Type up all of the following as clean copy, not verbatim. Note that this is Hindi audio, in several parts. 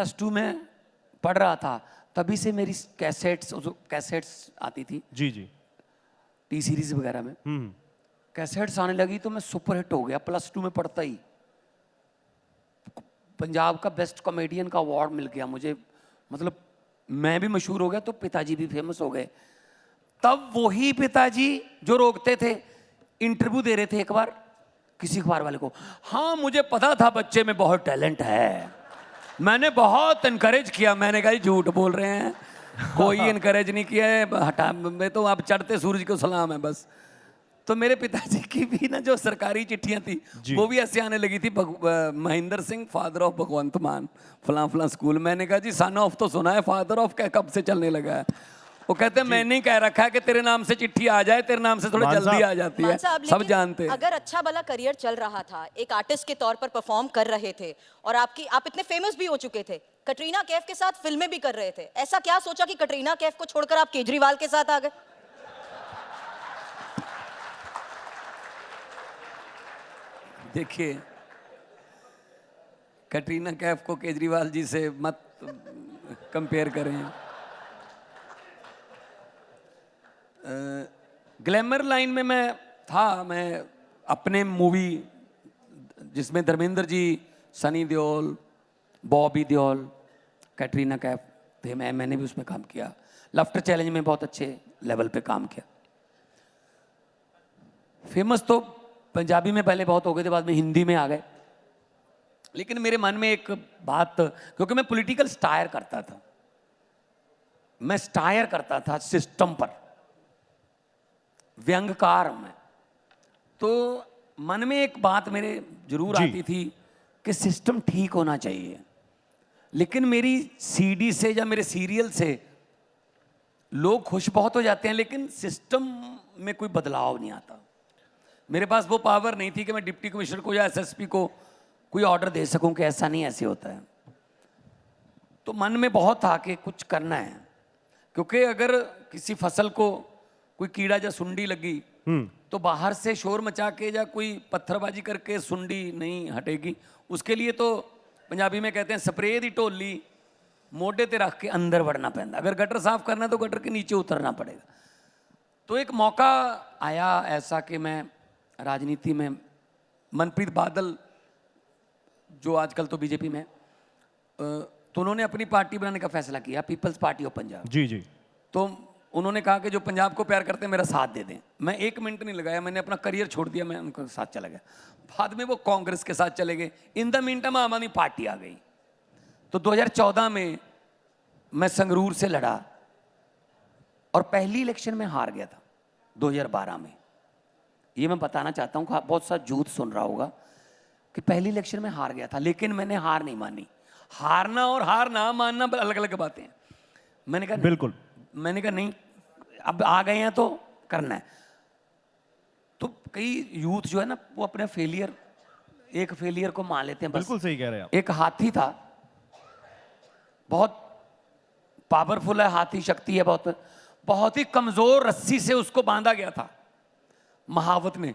+2 में पढ़ रहा था, तभी से मेरी कैसेट्स आती थी जी जी। टी सीरीज वगैरह में, कैसेट्स आने लगी तो मैं सुपर हिट हो गया +2 में पढ़ता ही। पंजाब का बेस्ट कॉमेडियन का अवार्ड मिल गया मुझे, मतलब मैं भी मशहूर हो गया तो पिताजी भी फेमस हो गए। तब वही पिताजी जो रोकते थे, इंटरव्यू दे रहे थे एक बार किसी अखबार वाले को, हाँ मुझे पता था बच्चे में बहुत टैलेंट है, मैंने बहुत इनकरेज किया। मैंने कहा झूठ बोल रहे हैं, कोई इनकरेज नहीं किया है, हटा, मैं तो आप चढ़ते सूरज को सलाम है बस। तो मेरे पिताजी की भी ना जो सरकारी चिट्ठियां थी वो भी ऐसे आने लगी थी, महेंद्र सिंह फादर ऑफ भगवंत मान फलां फलां स्कूल। मैंने कहा जी सन ऑफ तो सुना है, फादर ऑफ क्या कब से चलने लगा है? वो कहते हैं मैंने ही कह रखा है कि तेरे नाम से चिट्ठी आ जाए, तेरे नाम से थोड़ा जल्दी आ जाती है, सब जानते हैं। अगर अच्छा भला करियर चल रहा था, एक आर्टिस्ट के तौर पर परफॉर्म कर रहे थे और आप इतने फेमस भी हो चुके थे, कटरीना कैफ के साथ फिल्में भी कर रहे थे, ऐसा क्या सोचा कि कटरीना कैफ को छोड़कर आप केजरीवाल के साथ आ गए? देखिए, कटरीना कैफ को केजरीवाल जी से मत कंपेयर करें। ग्लैमर लाइन में मैं था, मैं अपने मूवी जिसमें धर्मेंद्र जी, सनी देओल, बॉबी देओल, कैटरीना कैफ थे, मैंने भी उसमें काम किया। लाफ्टर चैलेंज में बहुत अच्छे लेवल पे काम किया। फेमस तो पंजाबी में पहले बहुत हो गए थे, बाद में हिंदी में आ गए। लेकिन मेरे मन में एक बात, क्योंकि मैं पॉलिटिकल स्टायर करता था, मैं स्टायर करता था सिस्टम पर, व्यंग्यकार में, तो मन में एक बात मेरे जरूर आती थी कि सिस्टम ठीक होना चाहिए। लेकिन मेरी सीडी से या मेरे सीरियल से लोग खुश बहुत हो जाते हैं, लेकिन सिस्टम में कोई बदलाव नहीं आता। मेरे पास वो पावर नहीं थी कि मैं डिप्टी कमिश्नर को या एसएसपी को कोई ऑर्डर दे सकूं कि ऐसा नहीं ऐसे होता है। तो मन में बहुत था कि कुछ करना है, क्योंकि अगर किसी फसल को कोई कीड़ा या सुंडी लगी तो बाहर से शोर मचा के या कोई पत्थरबाजी करके सुंडी नहीं हटेगी। उसके लिए तो पंजाबी में कहते हैं स्प्रे दी ढोली मोढे ते रख के अंदर बढ़ना पैंदा। अगर गटर साफ करना है तो गटर के नीचे उतरना पड़ेगा। तो एक मौका आया ऐसा कि मैं राजनीति में, मनप्रीत बादल जो आजकल तो बीजेपी में, तो उन्होंने अपनी पार्टी बनाने का फैसला किया, पीपल्स पार्टी ऑफ पंजाब। जी जी। तो उन्होंने कहा कि जो पंजाब को प्यार करते हैं मेरा साथ दे दें। मैं 1 मिनट नहीं लगाया, मैंने अपना करियर छोड़ दिया, मैं उनके साथ चला गया। बाद में वो कांग्रेस के साथ चले गए। इन द मीन टाइम आम आदमी पार्टी आ गई। तो 2014 में मैं संगरूर से लड़ा और पहली इलेक्शन में हार गया था 2012 में। ये मैं बताना चाहता हूँ, बहुत सा झूठ सुन रहा होगा कि पहली इलेक्शन में हार गया था, लेकिन मैंने हार नहीं मानी। हारना और हार ना मानना अलग अलग बातें हैं। मैंने कहा बिल्कुल, मैंने कहा नहीं, अब आ गए हैं तो करना है। तो कई यूथ जो है ना वो अपने एक फेलियर को मान लेते हैं बस। बिल्कुल सही कह रहे हैं आप। एक हाथी था, बहुत पावरफुल है, हाथी शक्ति है बहुत ही कमजोर रस्सी से उसको बांधा गया था महावत में।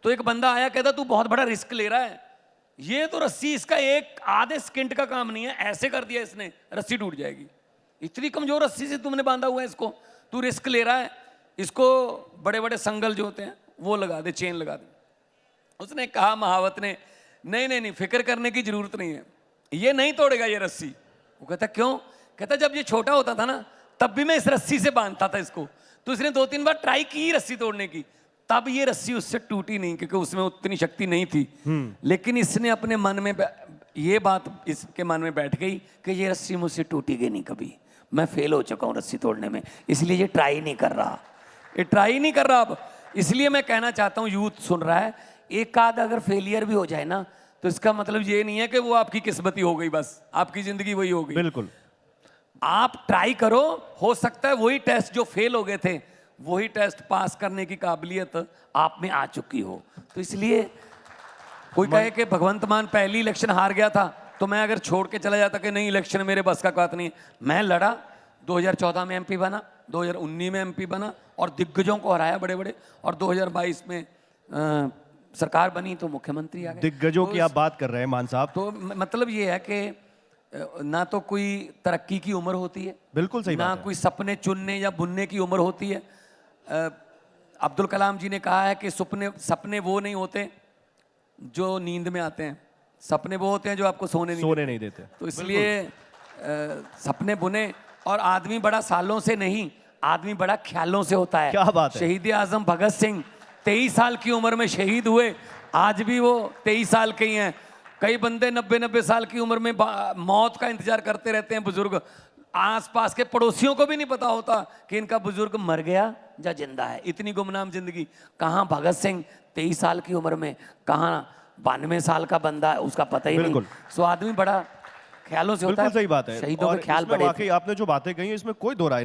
तो एक बंदा आया, कहता तू बहुत बड़ा रिस्क ले रहा है, ये तो रस्सी इसका एक आधे सेकंड का काम नहीं है, ऐसे कर दिया इसने रस्सी टूट जाएगी। इतनी कमजोर रस्सी से तुमने बांधा हुआ है इसको, तू रिस्क ले रहा है, इसको बड़े बड़े संगल जो होते हैं वो लगा दे, चेन लगा दे। उसने कहा महावत ने, नहीं नहीं नहीं, फिक्र करने की जरूरत नहीं है, ये नहीं तोड़ेगा ये रस्सी। वो कहता क्यों? कहता जब ये छोटा होता था ना तब भी मैं इस रस्सी से बांधता था इसको, तो इसने 2-3 बार ट्राई की रस्सी तोड़ने की, तब ये रस्सी उससे टूटी नहीं, क्योंकि उसमें उतनी शक्ति नहीं थी। लेकिन इसने अपने मन में ये बात इसके मन में बैठ गई कि ये रस्सी मुझसे टूटेगी नहीं कभी, मैं फेल हो चुका हूँ रस्सी तोड़ने में, इसलिए ये ट्राई नहीं कर रहा, ये ट्राई नहीं कर रहा अब। इसलिए मैं कहना चाहता हूँ, यूथ सुन रहा है, एक आध अगर फेलियर भी हो जाए ना तो इसका मतलब ये नहीं है कि वो आपकी किस्मती हो गई, बस आपकी जिंदगी वही हो गई। बिल्कुल, आप ट्राई करो, हो सकता है वही टेस्ट जो फेल हो गए थे वही टेस्ट पास करने की काबिलियत आप में आ चुकी हो। तो इसलिए कोई कहे कि भगवंत मान पहली इलेक्शन हार गया था तो मैं अगर छोड़ के चला जाता कि नहीं इलेक्शन मेरे बस का बात नहीं है, मैं लड़ा, 2014 में एमपी बना, 2019 में एमपी बना और दिग्गजों को हराया बड़े बड़े, और 2022 में सरकार बनी तो मुख्यमंत्री आ गए। दिग्गजों की आप बात कर रहे हैं मान साहब। तो मतलब ये है कि ना तो कोई तरक्की की उम्र होती है, बिल्कुल सही ना बात है। कोई सपने चुनने या बुनने की उम्र होती है। अब्दुल कलाम जी ने कहा है कि सपने वो नहीं होते जो नींद में आते हैं, सपने वो होते हैं जो आपको सोने नहीं देते। तो इसलिए सपने बुने। और आदमी बड़ा सालों से नहीं, आदमी बड़ा ख्यालों से होता है। क्या बात है। शहीद आजम भगत सिंह 23 साल की उम्र में शहीद हुए, आज भी वो 23 साल के ही हैं। कई बंदे 90-90 साल की उम्र में मौत का इंतजार करते रहते हैं। बुजुर्ग आसपास के पड़ोसियों को भी नहीं पता होता कि इनका बुजुर्ग मर गया या जिंदा है। इतनी गुमनाम जिंदगी। कहाँ भगत सिंह 23 साल की उम्र में, कहाँ 92 साल का बंदा है, उसका पता ही नहीं। बिल्कुल। सो आदमी बड़ा ख्यालों से होता है। बिल्कुल सही बात है। शहीदों और के ख्याल इसमें बड़े थे। वाकई आपने जो बातें कही इसमें कोई दो राय